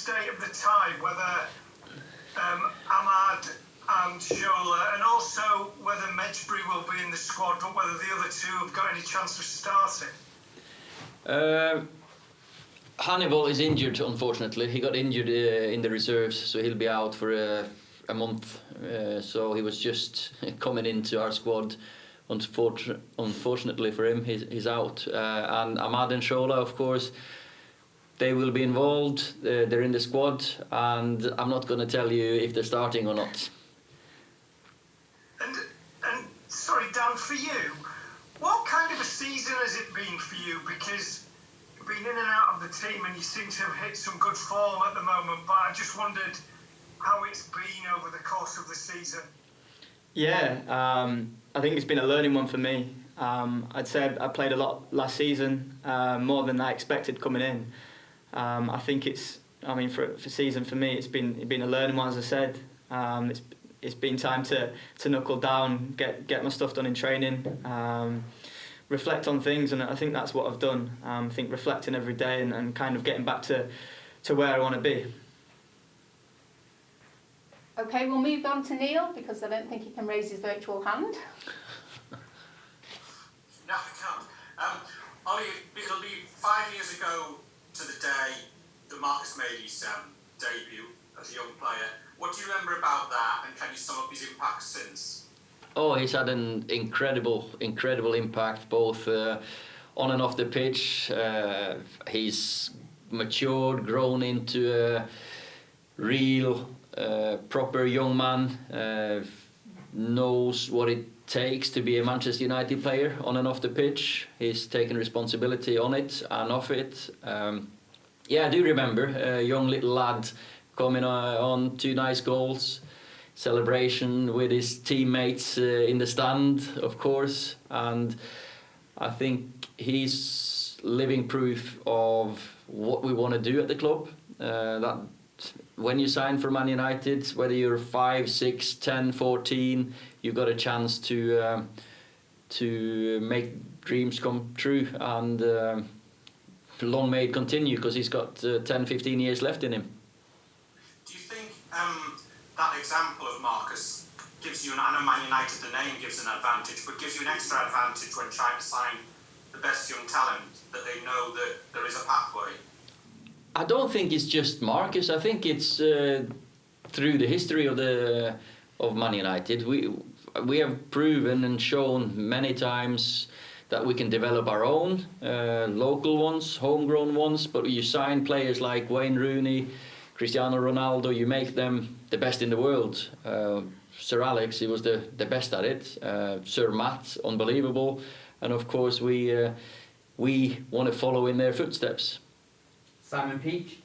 state of the tie, whether Ahmad and Shola, and also whether Medjbury will be in the squad, but whether the other two have got any chance of starting? Hannibal is injured, unfortunately. He got injured in the reserves, so he'll be out for a month. So he was just coming into our squad. Unfortunately for him, he's out. And Ahmad and Shola, of course, they will be involved. They're in the squad, and I'm not going to tell you if they're starting or not. And sorry, Dan, for you, what kind of a season has it been for you? Because you've been in and out of the team, and you seem to have hit some good form at the moment. But I just wondered how it's been over the course of the season. Yeah, I think it's been a learning one for me. I'd say I played a lot last season, more than I expected coming in. I think for season for me, it's been a learning one, as I said. It's been time to knuckle down, get my stuff done in training, reflect on things, and I think that's what I've done. I think reflecting every day and kind of getting back to where I want to be. Okay, we'll move on to Neil, because I don't think he can raise his virtual hand. No, I can't. Ollie, it'll be 5 years ago to the day that Marcus made his debut as a young player. What do you remember about that, and can you sum up his impact since? Oh, he's had an incredible impact, both on and off the pitch. He's matured, grown into a real, proper young man, knows what it takes to be a Manchester United player on and off the pitch. He's taken responsibility on it and off it. Yeah, I do remember a young little lad coming on 2 nice goals, celebration with his teammates in the stand, of course, and I think he's living proof of what we want to do at the club. That when you sign for Man United, whether you're 5, 6, 10, 14, you've got a chance to make dreams come true, and long may it continue, because he's got 10, 15 years left in him. Do you think that example of Marcus gives you, I know Man United, the name gives an advantage, but gives you an extra advantage when trying to sign the best young talent, that they know that there is a pathway? I don't think it's just Marcus. I think it's through the history of Man United. We have proven and shown many times that we can develop our own local ones, homegrown ones. But you sign players like Wayne Rooney, Cristiano Ronaldo, you make them the best in the world. Sir Alex, he was the best at it. Sir Matt, unbelievable. And of course, we want to follow in their footsteps. Simon Peach.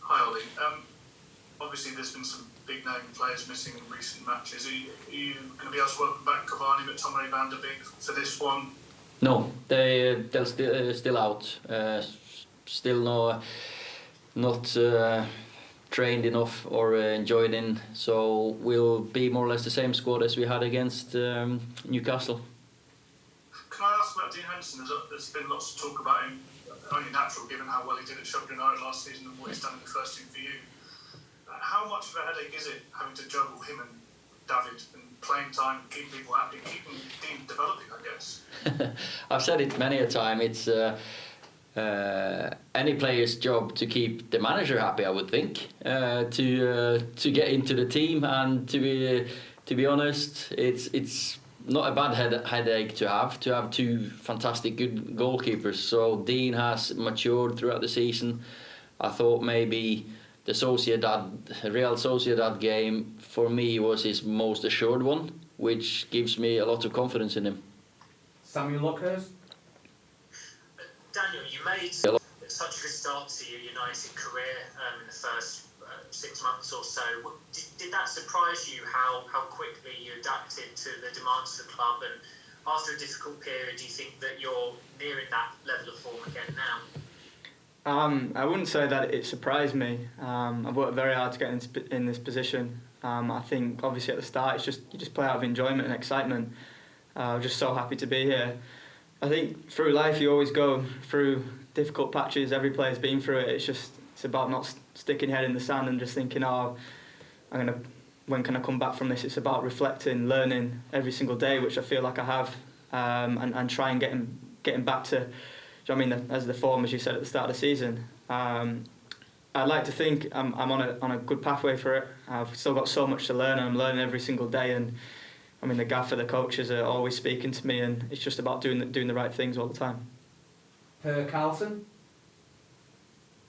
Hi, Ollie. Obviously, there's been some big-name players missing in recent matches. Are you going to be able to welcome back Cavani, McTominay, Van der Beek for this one? No, they're still out. Still not trained enough or enjoyed in. So we'll be more or less the same squad as we had against Newcastle. Can I ask about Dean Henderson? There's been lots of talk about him. Only natural, given how well he did at Sheffield United last season and what he's done in the first team for you. How much of a headache is it having to juggle him and David and playing time, keep people happy, keeping Dean developing, I guess? I've said it many a time. It's any player's job to keep the manager happy, I would think, to get into the team, and to be honest, it's not a bad headache to have 2 fantastic good goalkeepers. So Dean has matured throughout the season. I thought maybe the Real Sociedad game for me was his most assured one, which gives me a lot of confidence in him. Samuel Lockhurst. Daniel, you made such a good start to your United career in the first 6 months or so. Did that surprise you, how quickly you adapted to the demands of the club? And after a difficult period, do you think that you're nearing that level of form again now? I wouldn't say that it surprised me. I've worked very hard to get in this position. I think obviously at the start you just play out of enjoyment and excitement. I'm just so happy to be here. I think through life you always go through difficult patches. Every player's been through it. It's it's about not sticking your head in the sand and just thinking, oh, when can I come back from this? It's about reflecting, learning every single day, which I feel like I have, and try and getting back to, do you know what I mean, as the form, as you said at the start of the season. I'd like to think I'm on a good pathway for it. I've still got so much to learn, and I'm learning every single day. And I mean, the gaffer, the coaches are always speaking to me, and it's just about doing the right things all the time. Per Carlson.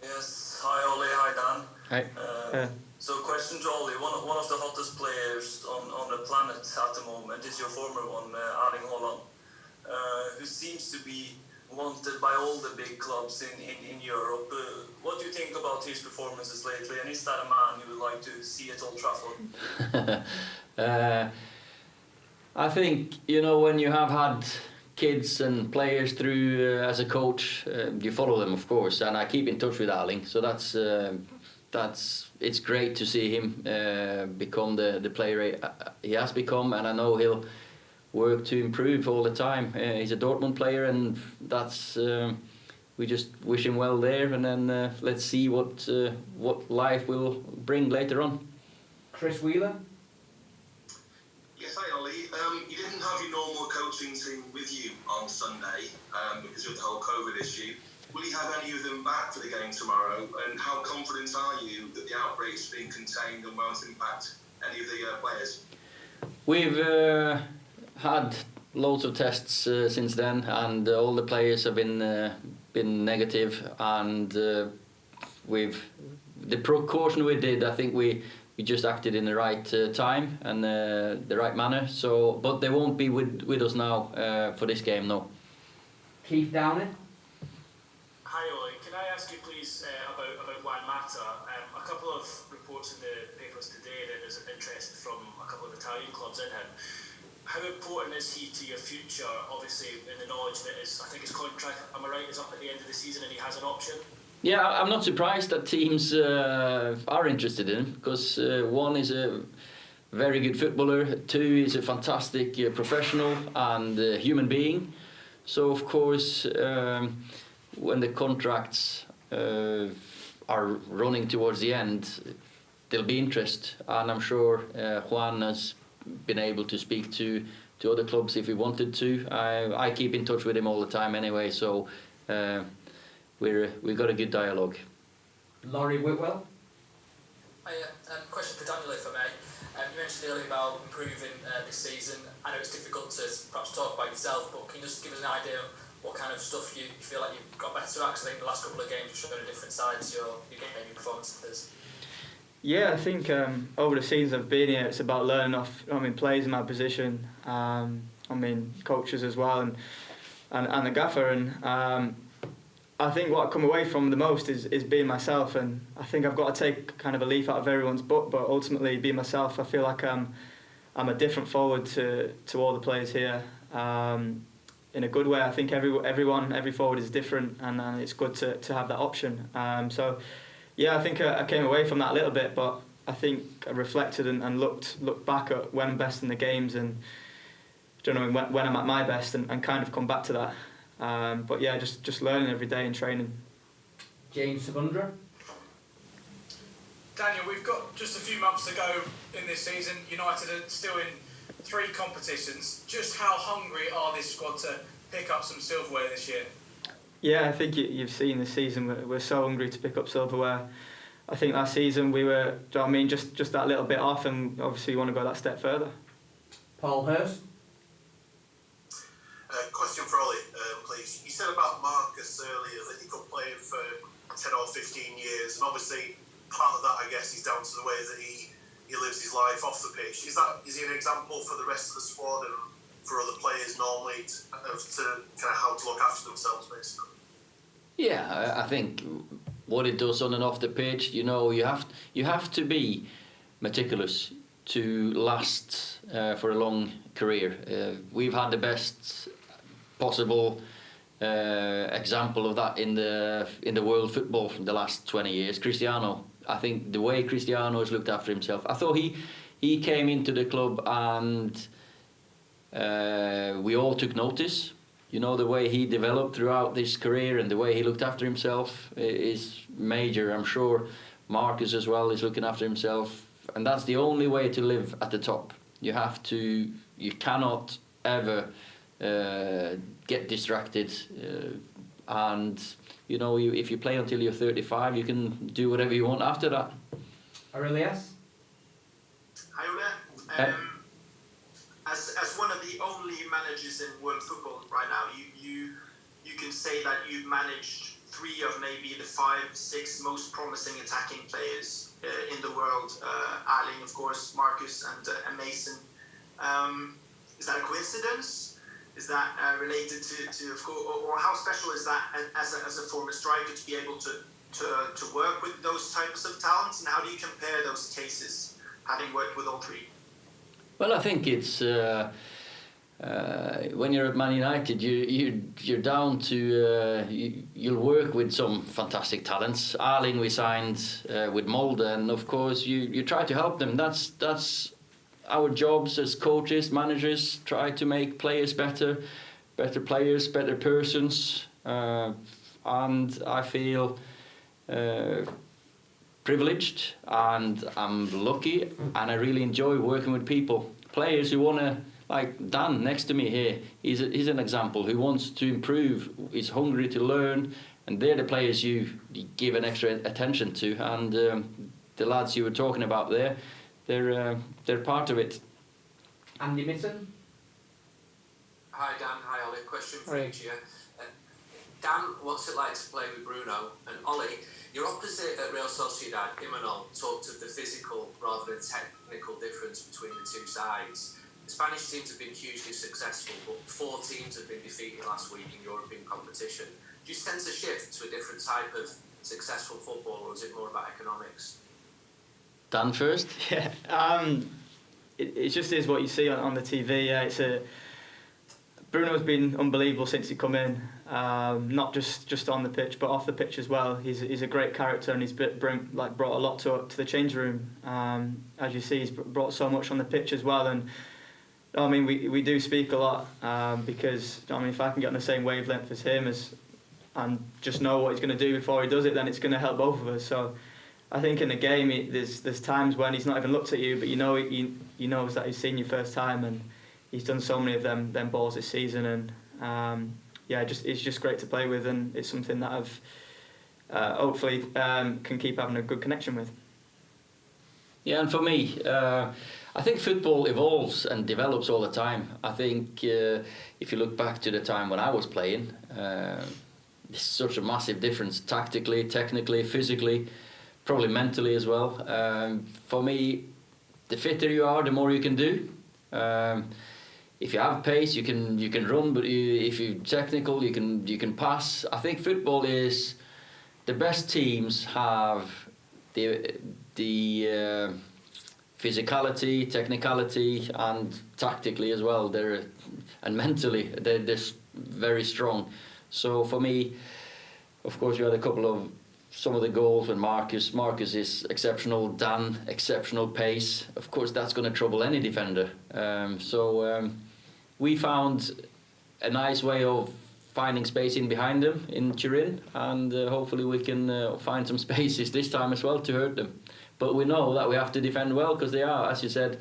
Yes, hi Ollie, hi Dan. Hi. So question to Ollie, one of the hottest players on the planet at the moment is your former one, Erling Haaland, who seems to be wanted by all the big clubs in Europe. What do you think about his performances lately, and is that a man you would like to see at Old Trafford? I think, when you have had kids and players through as a coach, you follow them, of course, and I keep in touch with Erling, so it's great to see him become the player he has become, and I know he'll work to improve all the time. He's a Dortmund player, and that's we just wish him well there, and then let's see what life will bring later on. Chris Wheeler. Yes, hi Ollie. You didn't have your normal coaching team with you on Sunday because of the whole COVID issue. Will you have any of them back for the game tomorrow? And how confident are you that the outbreak's been contained and won't impact any of the players? We've had loads of tests since then, and all the players have been negative. And the precaution we did, I think we just acted in the right time and the right manner. So, but they won't be with us now for this game, no. Keith Downey. Hi Ollie, can I ask you please about Juan Mata? A couple of reports in the papers today that there's an interest from a couple of Italian clubs in him. How important is he to your future, obviously in the knowledge that I think his contract, am I right, is up at the end of the season and he has an option? Yeah, I'm not surprised that teams are interested in him, because one is a very good footballer, two is a fantastic professional and human being. So of course, when the contracts are running towards the end, there'll be interest, and I'm sure Juan has been able to speak to other clubs if he wanted to. I keep in touch with him all the time anyway, so we've got a good dialogue. Laurie Whitwell. Question for Daniel, if I may. You mentioned earlier about improving this season. I know it's difficult to perhaps talk about yourself, but can you just give us an idea of what kind of stuff you feel like you've got better at? Because I think the last couple of games you've shown a different side to your game performances. Yeah, I think over the seasons I've been here, it's about learning off, players in my position, coaches as well, and the gaffer. And I think what I come away from the most is being myself, and I think I've got to take kind of a leaf out of everyone's book, but ultimately be myself. I feel like I'm a different forward to all the players here, in a good way. I think every forward is different, and it's good to have that option. So yeah, I think I came away from that a little bit, but I think I reflected and looked back at when I'm best in the games, and when I'm at my best, and kind of come back to that. But yeah, just learning every day and training. James Sabundra. Daniel, we've got just a few months to go in this season. United are still in 3 competitions. Just how hungry are this squad to pick up some silverware this year? Yeah, I think you've seen this season we're so hungry to pick up silverware. I think last season we were, just that little bit off, and obviously we want to go that step further. Paul Hurst. Question for Ollie, please. You said about Marcus earlier that he could play for 10 or 15 years, and obviously part of that, I guess, is down to the way that he lives his life off the pitch. Is he an example for the rest of the squad and for other players normally to kind of how to look after themselves, basically? Yeah, I think what it does on and off the pitch, you have to be meticulous to last for a long career. We've had the best possible example of that in the world football in the last 20 years. Cristiano. I think the way Cristiano has looked after himself. I thought he came into the club and we all took notice. you know, the way he developed throughout his career and the way he looked after himself is major. I'm sure Marcus as well is looking after himself, and that's the only way to live at the top. You cannot ever get distracted, and you know, if you play until you're 35, you can do whatever you want after that. Aurelius? Hi, Ole. As one of the only managers in world football right now, you can say that you've managed 3 of maybe the 5-6 most promising attacking players in the world. Erling, of course, Marcus, and Mason. Is that a coincidence? Is that related to of course, or how special is that as a former striker to be able to work with those types of talents? And how do you compare those cases, having worked with all 3? Well, I think it's when you're at Man United, you're down to you'll work with some fantastic talents. Erling we signed with Molde, and of course you try to help them. That's our jobs as coaches, managers. Try to make players better players, better persons, and I feel privileged, and I'm lucky, and I really enjoy working with people. Players who want to, like Dan next to me here, he's an example who wants to improve, is hungry to learn, and they're the players you give an extra attention to. And the lads you were talking about there, they're part of it. Andy Mitten? Hi Dan, hi Ollie. Question for each of you. Dan, what's it like to play with Bruno? And Ollie, your opposite at Real Sociedad, Imanol, talked of the physical rather than technical difference between the two sides. The Spanish teams have been hugely successful, but 4 teams have been defeated last week in European competition. Do you sense a shift to a different type of successful football, or is it more about economics? Dan first? Yeah, it just is what you see on the TV. Bruno's been unbelievable since he come in, not just on the pitch but off the pitch as well. He's a great character, and he's brought a lot to the change room. As you see, he's brought so much on the pitch as well. And I mean, we do speak a lot because I mean, if I can get on the same wavelength as him and just know what he's going to do before he does it, then it's going to help both of us. So I think in the game, there's times when he's not even looked at you, but you know that he's seen you first time, and he's done so many of them balls this season, and it's just great to play with, and it's something that I've hopefully can keep having a good connection with. Yeah, and for me, I think football evolves and develops all the time. I think if you look back to the time when I was playing, there's such a massive difference tactically, technically, physically, probably mentally as well. For me, the fitter you are, the more you can do. If you have pace, you can run, but if you're technical, you can pass. I think football is the best teams have the physicality, technicality, and tactically as well. And mentally, they're very strong. So for me, of course, you had some of the goals when Marcus is exceptional, Dan, exceptional pace. Of course, that's going to trouble any defender. We found a nice way of finding space in behind them in Turin, and hopefully we can find some spaces this time as well to hurt them. But we know that we have to defend well, because they are, as you said,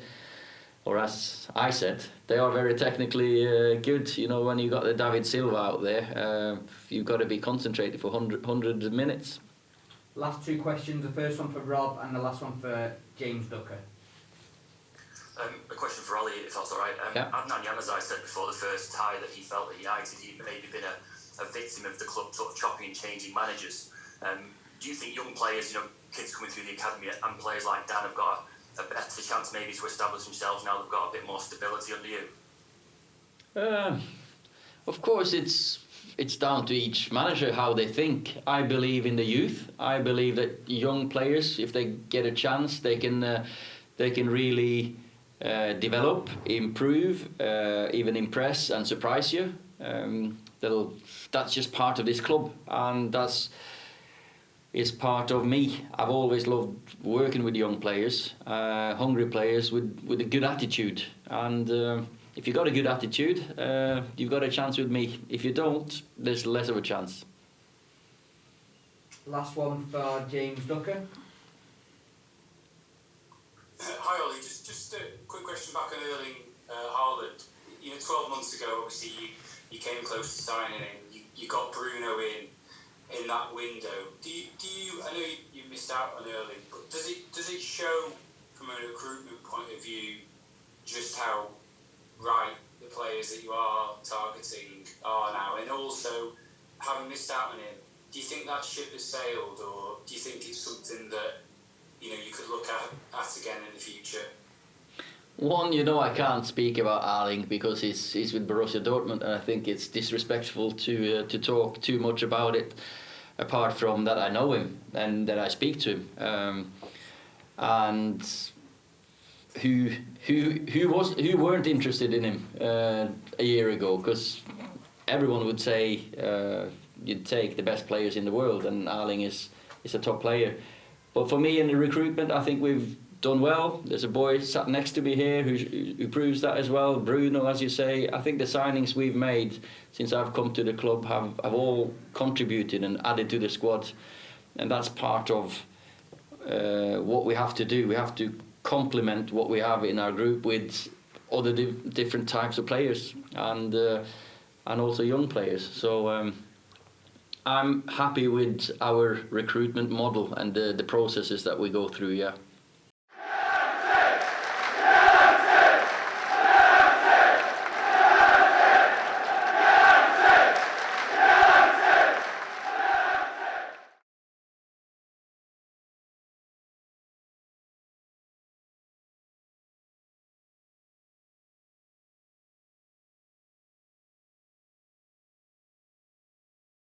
or as I said, they are very technically good. You know, when you got the David Silva out there, you've got to be concentrated for 100 minutes. Last 2 questions, the first one for Rob and the last one for James Ducker. A question for Ollie, if that's all right. Adnan Januzaj said before the first tie that he felt that United, he'd maybe been a victim of the club sort of chopping and changing managers. Do you think young players, kids coming through the academy and players like Dan have got a better chance maybe to establish themselves now they've got a bit more stability under you? Of course, it's down to each manager how they think. I believe in the youth. I believe that young players, if they get a chance, they can really develop, improve, even impress and surprise you. That's just part of this club, and is part of me. I've always loved working with young players, hungry players with a good attitude, and if you got a good attitude, you've got a chance with me. If you don't, there's less of a chance. Last one for James Ducker. Hi Ollie, just a quick question back on Erling Haaland. 12 months ago, obviously you came close to signing him. You got Bruno in that window. Do you? I know you missed out on Erling, but does it show from a recruitment point of view just how right the players that you are targeting are now, and also having missed out on him? Do you think that ship has sailed, or do you think it's something that you could look at again in the future? One, I can't speak about Erling because he's with Borussia Dortmund, and I think it's disrespectful to talk too much about it. Apart from that, I know him and that I speak to him, and who weren't interested in him a year ago, because everyone would say you'd take the best players in the world, and Erling is a top player. But for me in the recruitment, I think we've done well. There's a boy sat next to me here who proves that as well. Bruno, as you say. I think the signings we've made since I've come to the club have all contributed and added to the squad, and that's part of what we have to do. We have to complement what we have in our group with other different types of players and also young players. So I'm happy with our recruitment model and the processes that we go through. Yeah.